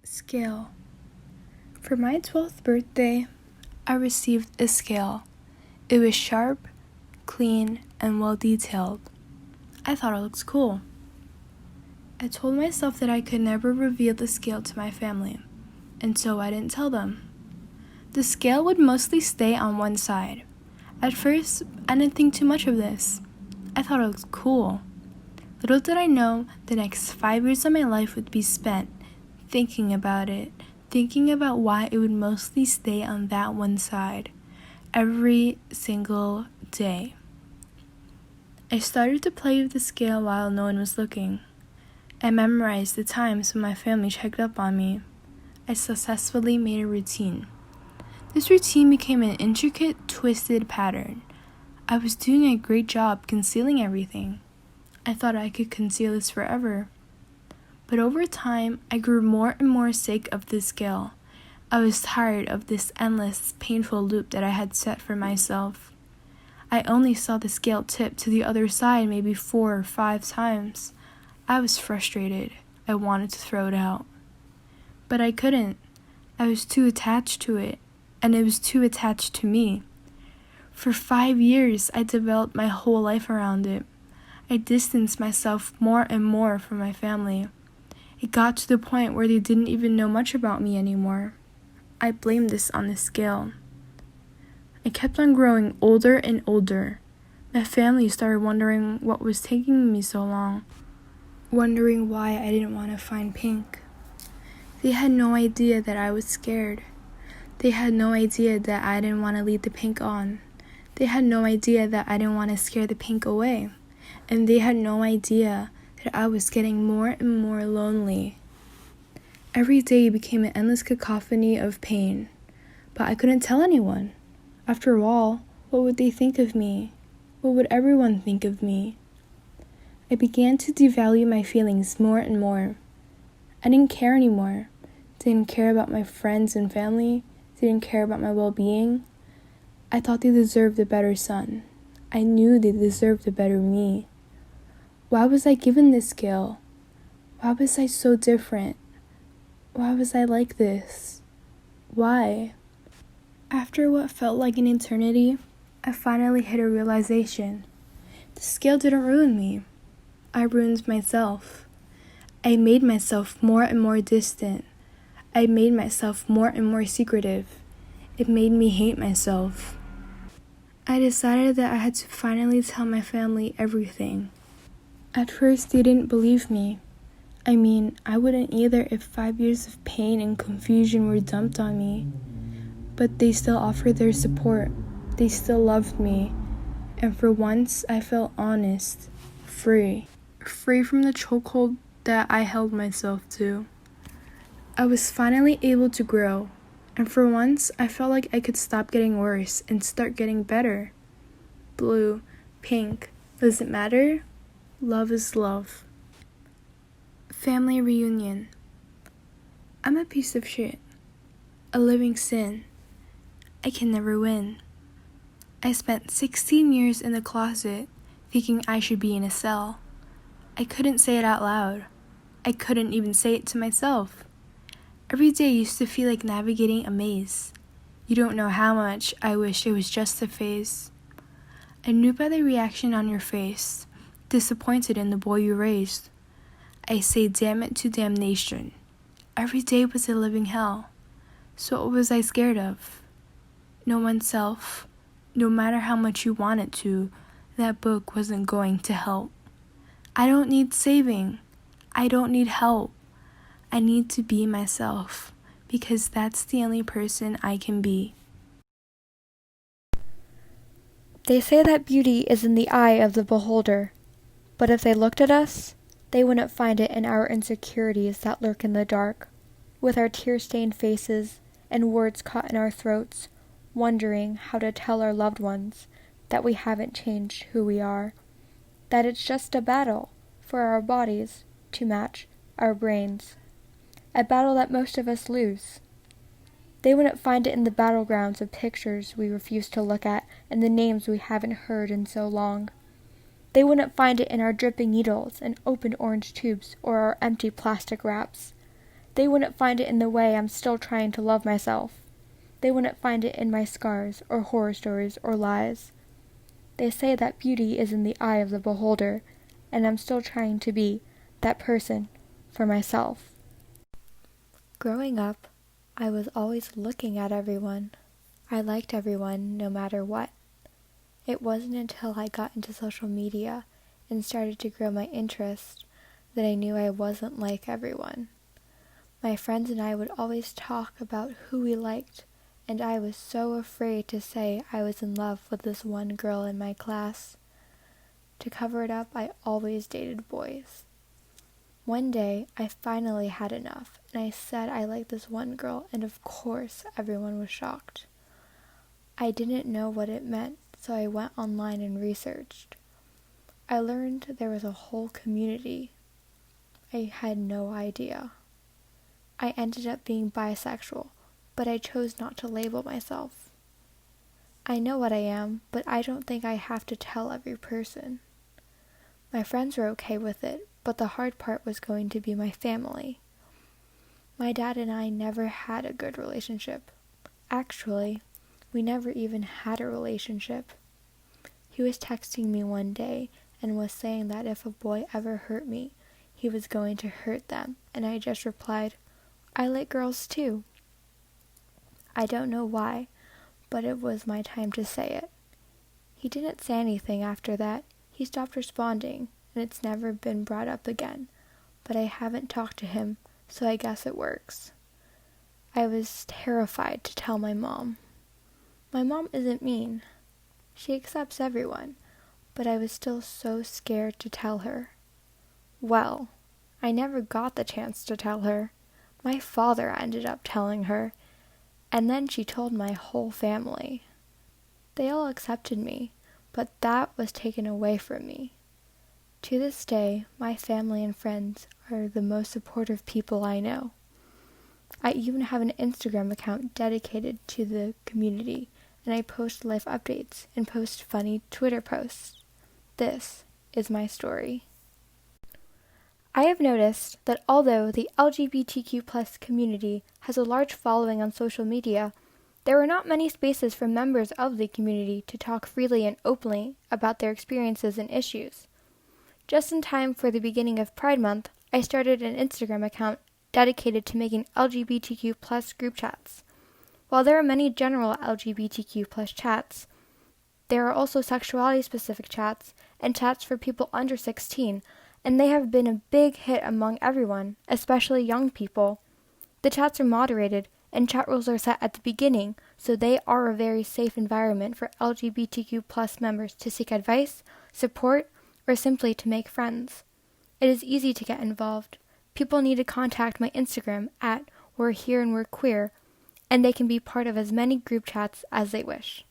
Scale. For my 12th birthday, I received a scale. It was sharp, clean, and well detailed. I thought it looked cool. I told myself that I could never reveal the scale to my family, and so I didn't tell them. The scale would mostly stay on one side. At first, I didn't think too much of this. I thought it looked cool. Little did I know the next 5 years of my life would be spent thinking about it, thinking about why it would mostly stay on that one side, every single day. I started to play with the scale while no one was looking. I memorized the times when my family checked up on me. I successfully made a routine. This routine became an intricate, twisted pattern. I was doing a great job concealing everything. I thought I could conceal this forever. But over time, I grew more and more sick of this scale. I was tired of this endless, painful loop that I had set for myself. I only saw the scale tip to the other side maybe 4 or 5 times. I was frustrated. I wanted to throw it out. But I couldn't. I was too attached to it, and it was too attached to me. For 5 years, I developed my whole life around it. I distanced myself more and more from my family. It got to the point where they didn't even know much about me anymore. I blamed this on the scale. I kept on growing older and older. My family started wondering what was taking me so long, wondering why I didn't want to find pink. They had no idea that I was scared. They had no idea that I didn't want to lead the pink on. They had no idea that I didn't want to scare the pink away. And they had no idea that I was getting more and more lonely. Every day became an endless cacophony of pain, but I couldn't tell anyone. After all, what would they think of me? What would everyone think of me? I began to devalue my feelings more and more. I didn't care anymore. Didn't care about my friends and family. Didn't care about my well-being. I thought they deserved a better son. I knew they deserved a better me. Why was I given this scale? Why was I so different? Why was I like this? Why? After what felt like an eternity, I finally hit a realization. The scale didn't ruin me. I ruined myself. I made myself more and more distant. I made myself more and more secretive. It made me hate myself. I decided that I had to finally tell my family everything. At first, they didn't believe me. I mean, I wouldn't either if 5 years of pain and confusion were dumped on me. But they still offered their support. They still loved me. And for once, I felt honest, free. Free from the chokehold that I held myself to. I was finally able to grow. And for once, I felt like I could stop getting worse and start getting better. Blue, pink, does it matter? Love is love. Family reunion. I'm a piece of shit. A living sin. I can never win. I spent 16 years in the closet thinking I should be in a cell. I couldn't say it out loud. I couldn't even say it to myself. Every day used to feel like navigating a maze. You don't know how much I wished it was just a phase. I knew by the reaction on your face, disappointed in the boy you raised. I say damn it to damnation. Every day was a living hell. So what was I scared of? No oneself. No matter how much you wanted to, that book wasn't going to help. I don't need saving. I don't need help. I need to be myself, because that's the only person I can be. They say that beauty is in the eye of the beholder. But if they looked at us, they wouldn't find it in our insecurities that lurk in the dark, with our tear-stained faces and words caught in our throats, wondering how to tell our loved ones that we haven't changed who we are, that it's just a battle for our bodies to match our brains, a battle that most of us lose. They wouldn't find it in the battlegrounds of pictures we refuse to look at and the names we haven't heard in so long. They wouldn't find it in our dripping needles and open orange tubes or our empty plastic wraps. They wouldn't find it in the way I'm still trying to love myself. They wouldn't find it in my scars or horror stories or lies. They say that beauty is in the eye of the beholder, and I'm still trying to be that person for myself. Growing up, I was always looking at everyone. I liked everyone no matter what. It wasn't until I got into social media and started to grow my interest that I knew I wasn't like everyone. My friends and I would always talk about who we liked, and I was so afraid to say I was in love with this one girl in my class. To cover it up, I always dated boys. One day, I finally had enough, and I said I liked this one girl, and of course, everyone was shocked. I didn't know what it meant, so I went online and researched. I learned there was a whole community. I had no idea. I ended up being bisexual, but I chose not to label myself. I know what I am, but I don't think I have to tell every person. My friends were okay with it, but the hard part was going to be my family. My dad and I never had a good relationship. Actually, we never even had a relationship. He was texting me one day and was saying that if a boy ever hurt me, he was going to hurt them, and I just replied, "I like girls too." I don't know why, but it was my time to say it. He didn't say anything after that. He stopped responding, and it's never been brought up again, but I haven't talked to him, so I guess it works. I was terrified to tell my mom. My mom isn't mean. She accepts everyone, but I was still so scared to tell her. Well, I never got the chance to tell her. My father ended up telling her, and then she told my whole family. They all accepted me, but that was taken away from me. To this day, my family and friends are the most supportive people I know. I even have an Instagram account dedicated to the community, and I post life updates and post funny Twitter posts. This is my story. I have noticed that although the LGBTQ+ community has a large following on social media, there are not many spaces for members of the community to talk freely and openly about their experiences and issues. Just in time for the beginning of Pride Month, I started an Instagram account dedicated to making LGBTQ+ group chats. While there are many general LGBTQ+ chats, there are also sexuality-specific chats and chats for people under 16, and they have been a big hit among everyone, especially young people. The chats are moderated, and chat rules are set at the beginning, so they are a very safe environment for LGBTQ+ members to seek advice, support, or simply to make friends. It is easy to get involved. People need to contact my Instagram at We're Here and We're Queer, and they can be part of as many group chats as they wish.